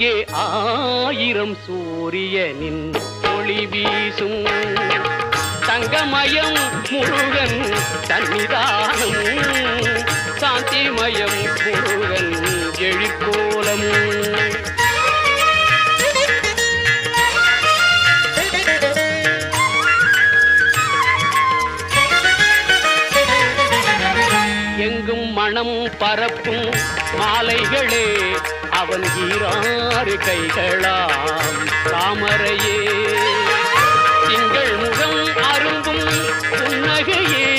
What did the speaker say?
இங்கே 1000 சூரியனின் ஒளி வீசும் தங்கமயம் முருகன் சன்னிதானம் சாந்திமயம் முருகன் எழிற்கோலம் எங்கும் மனம் பரப்பும் மாலைகளே அவன் ஈராறு கைகளாம் தாமரையே திங்கள் முகம் அரும்பும் புன்னகையே